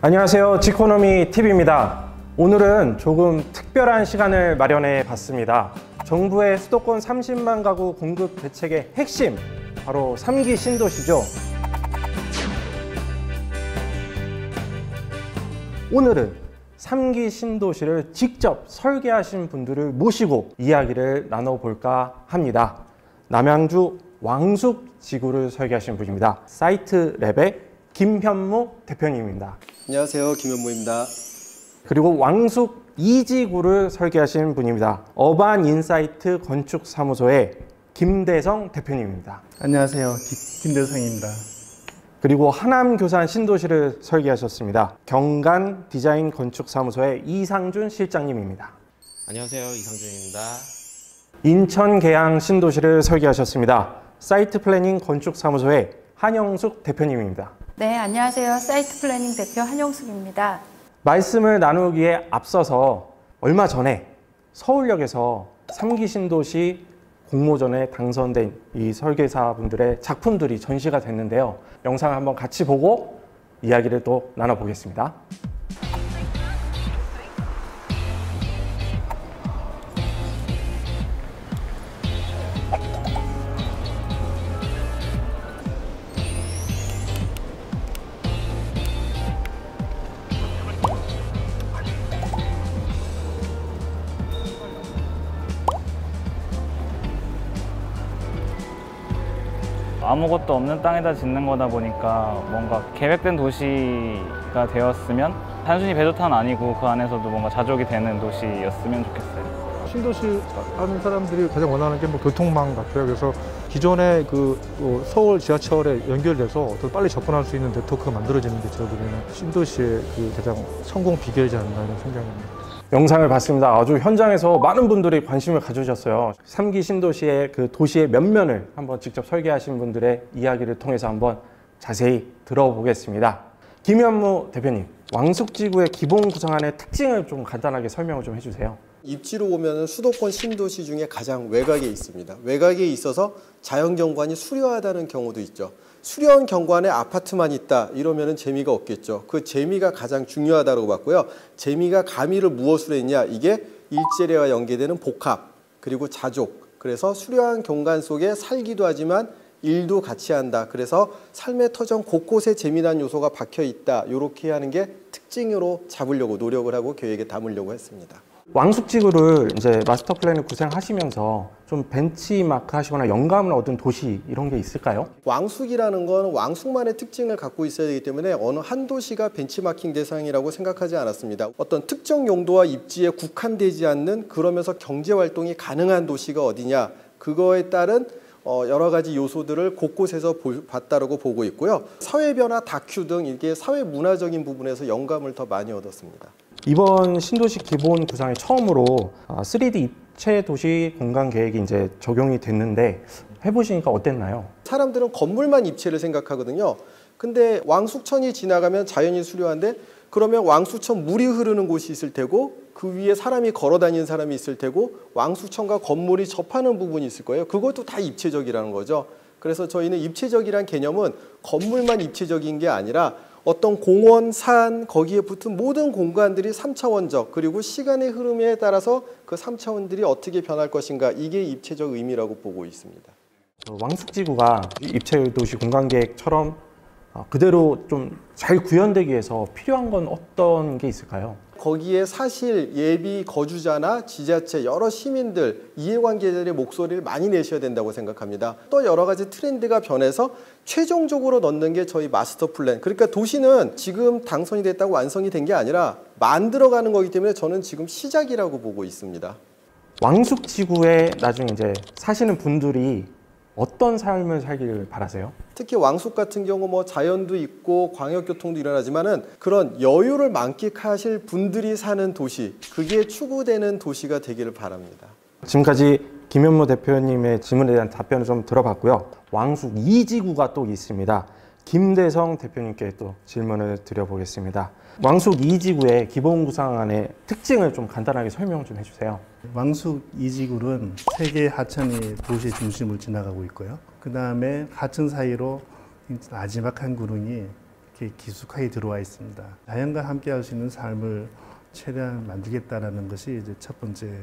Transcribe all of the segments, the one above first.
안녕하세요. 지코노미 TV입니다. 오늘은 조금 특별한 시간을 마련해 봤습니다. 정부의 수도권 30만 가구 공급 대책의 핵심, 바로 3기 신도시죠. 오늘은 3기 신도시를 직접 설계하신 분들을 모시고 이야기를 나눠볼까 합니다. 남양주 왕숙지구를 설계하신 분입니다. 사이트랩의 김현무 대표님입니다. 안녕하세요. 김현무입니다. 그리고 왕숙 2지구를 설계하신 분입니다. 어반인사이트 건축사무소의 김대성 대표님입니다. 안녕하세요. 김대성입니다. 그리고 하남교산 신도시를 설계하셨습니다. 경간 디자인 건축사무소의 이상준 실장님입니다. 안녕하세요. 이상준입니다. 인천 계양 신도시를 설계하셨습니다. 사이트 플래닝 건축사무소의 한영숙 대표님입니다. 네, 안녕하세요. 사이트 플래닝 대표 한영숙입니다. 말씀을 나누기에 앞서서 얼마 전에 서울역에서 3기 신도시 공모전에 당선된 이 설계사분들의 작품들이 전시가 됐는데요. 영상을 한번 같이 보고 이야기를 또 나눠보겠습니다. 아무것도 없는 땅에다 짓는 거다 보니까 뭔가 계획된 도시가 되었으면 단순히 배도탄 아니고 그 안에서도 뭔가 자족이 되는 도시였으면 좋겠어요. 신도시 하는 사람들이 가장 원하는 게 교통망 같아요. 그래서 기존의 서울 지하철에 연결돼서 더 빨리 접근할 수 있는 네트워크가 만들어지는 게 제가 보기에는 신도시의 가장 성공 비결이지 않나 이런 생각입니다. 영상을 봤습니다. 아주 현장에서 많은 분들이 관심을 가져주셨어요. 3기 신도시의 그 도시의 면면을 한번 직접 설계하신 분들의 이야기를 통해서 한번 자세히 들어보겠습니다. 김현무 대표님, 왕숙지구의 기본 구성안의 특징을 좀 간단하게 설명을 좀 해주세요. 입지로 보면 수도권 신도시 중에 가장 외곽에 있습니다. 외곽에 있어서 자연경관이 수려하다는 경우도 있죠. 수려한 경관에 아파트만 있다 이러면 재미가 없겠죠. 그 재미가 가장 중요하다고 봤고요. 재미가 가미를 무엇으로 했냐, 이게 일제례와 연계되는 복합 그리고 자족, 그래서 수려한 경관 속에 살기도 하지만 일도 같이 한다. 그래서 삶의 터전 곳곳에 재미난 요소가 박혀 있다. 이렇게 하는 게 특징으로 잡으려고 노력을 하고 계획에 담으려고 했습니다. 왕숙지구를 이제 마스터 플랜을 구상하시면서 좀 벤치마크 하시거나 영감을 얻은 도시 이런 게 있을까요? 왕숙이라는 건 왕숙만의 특징을 갖고 있어야 되기 때문에 어느 한 도시가 벤치마킹 대상이라고 생각하지 않았습니다. 어떤 특정 용도와 입지에 국한되지 않는, 그러면서 경제활동이 가능한 도시가 어디냐, 그거에 따른 여러 가지 요소들을 곳곳에서 봤다라고 보고 있고요. 사회변화, 다큐 등 이게 사회 문화적인 부분에서 영감을 더 많이 얻었습니다. 이번 신도시 기본 구상에 처음으로 3D 입체 도시 공간 계획이 이제 적용이 됐는데 해보시니까 어땠나요? 사람들은 건물만 입체를 생각하거든요. 근데 왕숙천이 지나가면 자연이 수려한데, 그러면 왕숙천 물이 흐르는 곳이 있을 테고 그 위에 사람이 걸어 다니는 사람이 있을 테고 왕숙천과 건물이 접하는 부분이 있을 거예요. 그것도 다 입체적이라는 거죠. 그래서 저희는 입체적이란 개념은 건물만 입체적인 게 아니라 어떤 공원, 산, 거기에 붙은 모든 공간들이 3차원적, 그리고 시간의 흐름에 따라서 그 3차원들이 어떻게 변할 것인가, 이게 입체적 의미라고 보고 있습니다. 왕숙지구가 입체도시 공간계획처럼 그대로 좀 잘 구현되기 위해서 필요한 건 어떤 게 있을까요? 거기에 사실 예비 거주자나 지자체, 여러 시민들, 이해관계자들의 목소리를 많이 내셔야 된다고 생각합니다. 또 여러 가지 트렌드가 변해서 최종적으로 넣는 게 저희 마스터 플랜. 그러니까 도시는 지금 당선이 됐다고 완성이 된 게 아니라 만들어가는 거기 때문에 저는 지금 시작이라고 보고 있습니다. 왕숙지구에 나중에 이제 사시는 분들이 어떤 삶을 살기를 바라세요? 특히 왕숙 같은 경우 자연도 있고 광역교통도 일어나지만은 그런 여유를 만끽하실 분들이 사는 도시, 그게 추구되는 도시가 되기를 바랍니다. 지금까지 김현무 대표님의 질문에 대한 답변을 좀 들어봤고요. 왕숙 2지구가 또 있습니다. 김대성 대표님께 또 질문을 드려보겠습니다. 왕숙 2지구의 기본 구상안의 특징을 좀 간단하게 설명 좀 해주세요. 왕숙 2지구는 세계 하천이 도시 중심을 지나가고 있고요. 그 다음에 하천 사이로 나지막한 구릉이 이렇게 깊숙하게 들어와 있습니다. 자연과 함께 할 수 있는 삶을 최대한 만들겠다라는 것이 이제 첫 번째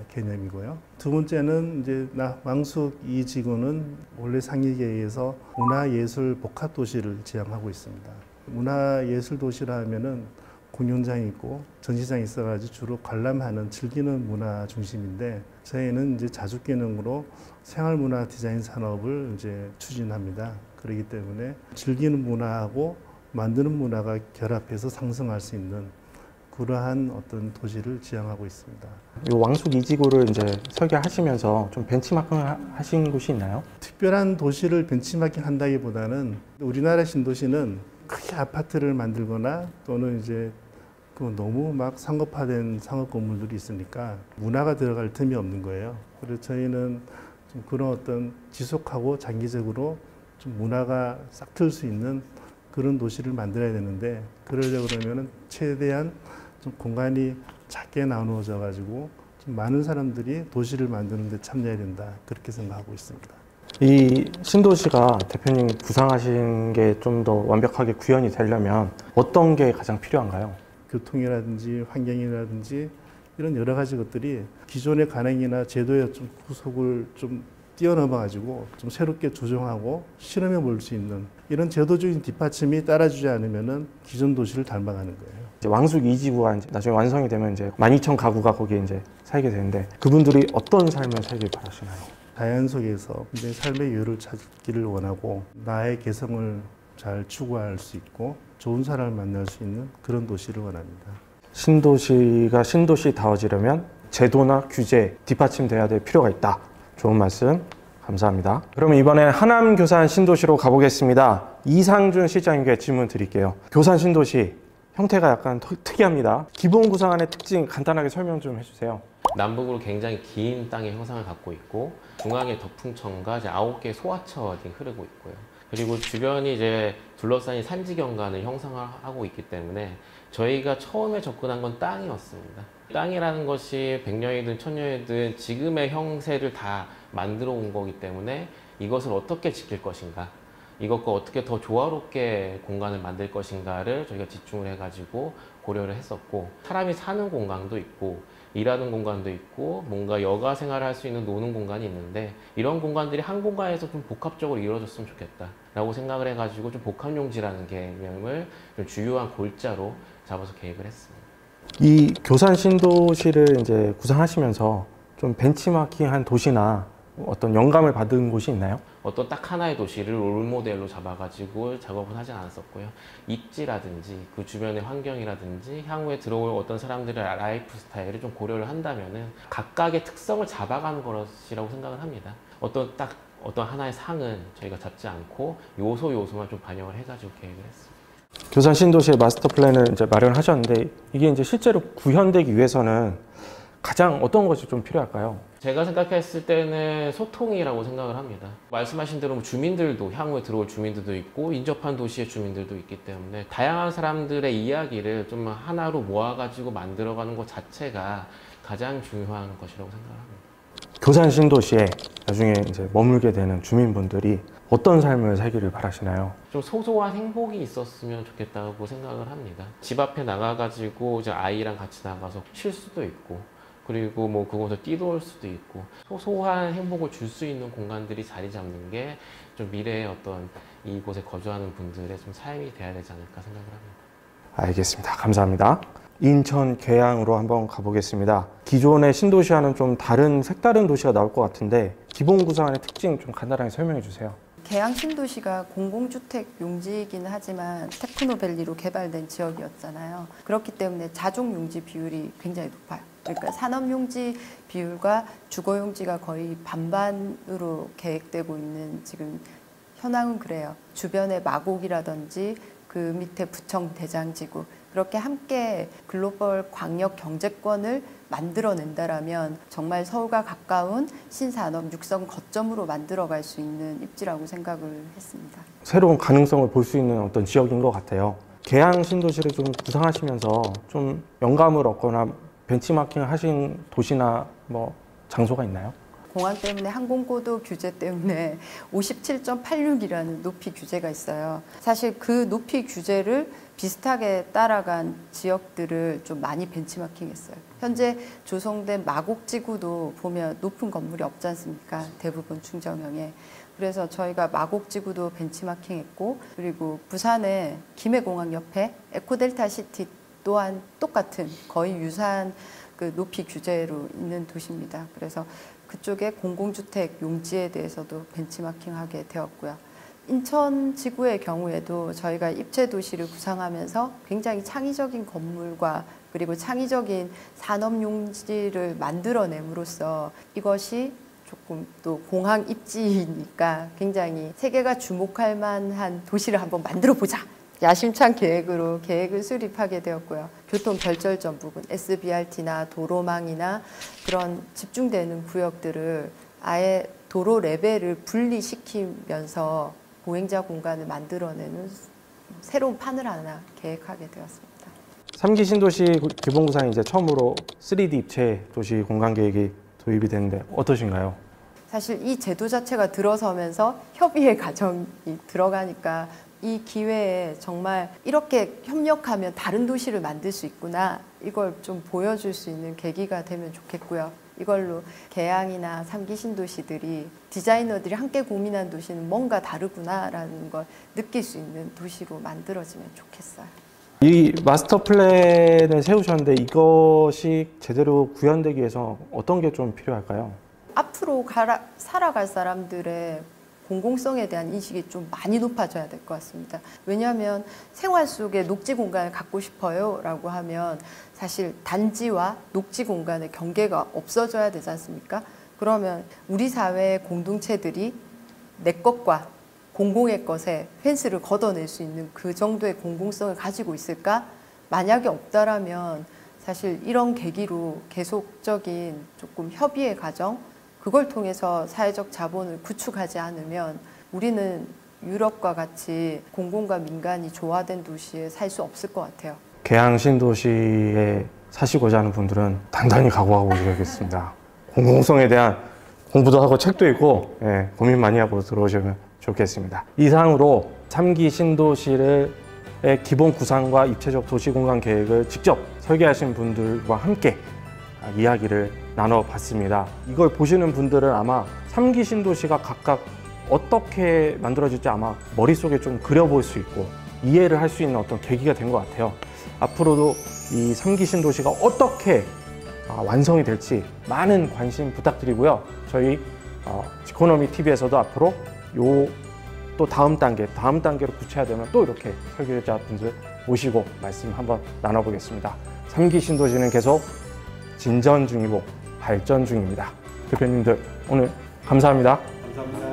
개념이고요. 두 번째는 이제 왕숙 2지구는 원래 상계계에서 문화예술 복합도시를 지향하고 있습니다. 문화예술 도시라 하면은 공연장이 있고 전시장이 있어가지고 주로 관람하는 즐기는 문화 중심인데 저희는 이제 자주기능으로 생활문화 디자인 산업을 이제 추진합니다. 그렇기 때문에 즐기는 문화하고 만드는 문화가 결합해서 상승할 수 있는 그러한 어떤 도시를 지향하고 있습니다. 이 왕숙 2지구를 이제 설계하시면서 좀 벤치마킹 하신 곳이 있나요? 특별한 도시를 벤치마킹 한다기보다는 우리나라 신도시는 크게 아파트를 만들거나 또는 이제 그 너무 막 상업화된 상업 건물들이 있으니까 문화가 들어갈 틈이 없는 거예요. 그래서 저희는 좀 그런 어떤 지속하고 장기적으로 좀 문화가 싹 틀 수 있는 그런 도시를 만들어야 되는데 그러려고 그러면은 최대한 좀 공간이 작게 나누어져 가지고 좀 많은 사람들이 도시를 만드는 데 참여해야 된다. 그렇게 생각하고 있습니다. 이 신도시가 대표님 구상하신 게 좀 더 완벽하게 구현이 되려면 어떤 게 가장 필요한가요? 교통이라든지 환경이라든지 이런 여러 가지 것들이 기존의 관행이나 제도의 좀 구속을 좀 뛰어넘어 가지고 좀 새롭게 조정하고 실험해 볼 수 있는 이런 제도적인 뒷받침이 따라주지 않으면은 기존 도시를 닮아가는 거예요. 이제 왕숙 2지구가 이제 나중에 완성이 되면 이제 12,000 가구가 거기에 이제 살게 되는데 그분들이 어떤 삶을 살길 바라시나요? 자연 속에서 내 삶의 여유를 찾기를 원하고 나의 개성을 잘 추구할 수 있고 좋은 사람을 만날 수 있는 그런 도시를 원합니다. 신도시가 신도시다워지려면 제도나 규제 뒷받침돼야 될 필요가 있다. 좋은 말씀 감사합니다. 그러면 이번에 하남 교산 신도시로 가보겠습니다. 이상준 실장님께 질문 드릴게요. 교산 신도시 형태가 약간 특이합니다. 기본 구상안의 특징 간단하게 설명 좀 해주세요. 남북으로 굉장히 긴 땅의 형상을 갖고 있고 중앙에 덕풍천과 이제 9개의 소하천이 흐르고 있고요. 그리고 주변이 이제 둘러싸인 산지 경관을 형성하고 있기 때문에 저희가 처음에 접근한 건 땅이었습니다. 땅이라는 것이 100년이든 1000년이든 지금의 형세를 다 만들어 온 거기 때문에 이것을 어떻게 지킬 것인가, 이것과 어떻게 더 조화롭게 공간을 만들 것인가를 저희가 집중을 해가지고 고려를 했었고, 사람이 사는 공간도 있고 일하는 공간도 있고 뭔가 여가 생활을 할 수 있는 노는 공간이 있는데 이런 공간들이 한 공간에서 좀 복합적으로 이루어졌으면 좋겠다 라고 생각을 해가지고 좀 복합용지라는 개념을 좀 주요한 골자로 잡아서 계획을 했습니다. 이 교산 신도시를 이제 구상하시면서 좀 벤치마킹한 도시나 어떤 영감을 받은 곳이 있나요? 어떤 딱 하나의 도시를 롤모델로 잡아가지고 작업은 하진 않았었고요. 입지라든지 그 주변의 환경이라든지 향후에 들어올 어떤 사람들의 라이프 스타일을 좀 고려를 한다면은 각각의 특성을 잡아가는 것이라고 생각을 합니다. 어떤 하나의 상은 저희가 잡지 않고 요소만 좀 반영을 해가지고 계획을 했습니다. 교산 신도시의 마스터 플랜을 이제 마련하셨는데 이게 이제 실제로 구현되기 위해서는 가장 어떤 것이 좀 필요할까요? 제가 생각했을 때는 소통이라고 생각을 합니다. 말씀하신 대로 주민들도, 향후에 들어올 주민들도 있고 인접한 도시의 주민들도 있기 때문에 다양한 사람들의 이야기를 좀 하나로 모아가지고 만들어가는 것 자체가 가장 중요한 것이라고 생각합니다. 교산 신도시에 나중에 이제 머물게 되는 주민분들이 어떤 삶을 살기를 바라시나요? 좀 소소한 행복이 있었으면 좋겠다고 생각을 합니다. 집 앞에 나가가지고 이제 아이랑 같이 나가서 쉴 수도 있고, 그리고 뭐 그곳에서 뛰놀 수도 있고, 소소한 행복을 줄 수 있는 공간들이 자리 잡는 게 좀 미래의 어떤 이곳에 거주하는 분들의 좀 삶이 돼야 되지 않을까 생각을 합니다. 알겠습니다. 감사합니다. 인천 계양으로 한번 가보겠습니다. 기존의 신도시와는 좀 색다른 도시가 나올 것 같은데 기본 구상안의 특징 좀 간단하게 설명해 주세요. 계양 신도시가 공공주택 용지이긴 하지만 테크노밸리로 개발된 지역이었잖아요. 그렇기 때문에 자족용지 비율이 굉장히 높아요. 그러니까 산업용지 비율과 주거용지가 거의 반반으로 계획되고 있는 지금 현황은 그래요. 주변의 마곡이라든지 그 밑에 부청 대장지구 그렇게 함께 글로벌 광역 경제권을 만들어낸다라면 정말 서울과 가까운 신산업 육성 거점으로 만들어갈 수 있는 입지라고 생각을 했습니다. 새로운 가능성을 볼 수 있는 어떤 지역인 것 같아요. 계양 신도시를 좀 구상하시면서 좀 영감을 얻거나 벤치마킹 하신 도시나 뭐 장소가 있나요? 공항 때문에 항공고도 규제 때문에 57.86이라는 높이 규제가 있어요. 사실 그 높이 규제를 비슷하게 따라간 지역들을 좀 많이 벤치마킹했어요. 현재 조성된 마곡지구도 보면 높은 건물이 없지 않습니까? 대부분 중저명에. 그래서 저희가 마곡지구도 벤치마킹했고, 그리고 부산의 김해공항 옆에 에코델타 시티 또한 똑같은 거의 유사한 그 높이 규제로 있는 도시입니다. 그래서 그쪽에 공공주택 용지에 대해서도 벤치마킹하게 되었고요. 인천 지구의 경우에도 저희가 입체 도시를 구상하면서 굉장히 창의적인 건물과 그리고 창의적인 산업 용지를 만들어냄으로써 이것이 조금 또 공항 입지니까 굉장히 세계가 주목할 만한 도시를 한번 만들어 보자. 야심찬 계획으로 계획을 수립하게 되었고요. 교통 결절점 부분, SBRT나 도로망이나 그런 집중되는 구역들을 아예 도로 레벨을 분리시키면서 보행자 공간을 만들어내는 새로운 판을 하나 계획하게 되었습니다. 3기 신도시 기본구상이 이제 처음으로 3D 입체 도시 공간 계획이 도입이 되는데 어떠신가요? 사실 이 제도 자체가 들어서면서 협의의 과정이 들어가니까 이 기회에 정말 이렇게 협력하면 다른 도시를 만들 수 있구나, 이걸 좀 보여줄 수 있는 계기가 되면 좋겠고요. 이걸로 계양이나 3기 신도시들이 디자이너들이 함께 고민한 도시는 뭔가 다르구나라는 걸 느낄 수 있는 도시로 만들어지면 좋겠어요. 이 마스터 플랜을 세우셨는데 이것이 제대로 구현되기 위해서 어떤 게 좀 필요할까요? 앞으로 살아갈 사람들의 공공성에 대한 인식이 좀 많이 높아져야 될 것 같습니다. 왜냐하면 생활 속에 녹지 공간을 갖고 싶어요 라고 하면 사실 단지와 녹지 공간의 경계가 없어져야 되지 않습니까? 그러면 우리 사회의 공동체들이 내 것과 공공의 것에 펜스를 걷어낼 수 있는 그 정도의 공공성을 가지고 있을까? 만약에 없다라면 사실 이런 계기로 계속적인 조금 협의의 과정, 그걸 통해서 사회적 자본을 구축하지 않으면 우리는 유럽과 같이 공공과 민간이 조화된 도시에 살 수 없을 것 같아요. 계양 신도시에 사시고자 하는 분들은 단단히 각오하고 오셔야겠습니다. 공공성에 대한 공부도 하고 책도 읽고 고민 많이 하고 들어오시면 좋겠습니다. 이상으로 3기 신도시의 기본 구상과 입체적 도시공간 계획을 직접 설계하신 분들과 함께 이야기를 나눠봤습니다. 이걸 보시는 분들은 아마 3기 신도시가 각각 어떻게 만들어질지 아마 머릿속에 좀 그려볼 수 있고 이해를 할 수 있는 어떤 계기가 된 것 같아요. 앞으로도 이 3기 신도시가 어떻게 완성이 될지 많은 관심 부탁드리고요. 저희 지코노미 TV에서도 앞으로 또 다음 단계로 구체화되면 또 이렇게 설계자분들 모시고 말씀 한번 나눠보겠습니다. 3기 신도시는 계속 진전 중이고 발전 중입니다. 대표님들 오늘 감사합니다. 감사합니다.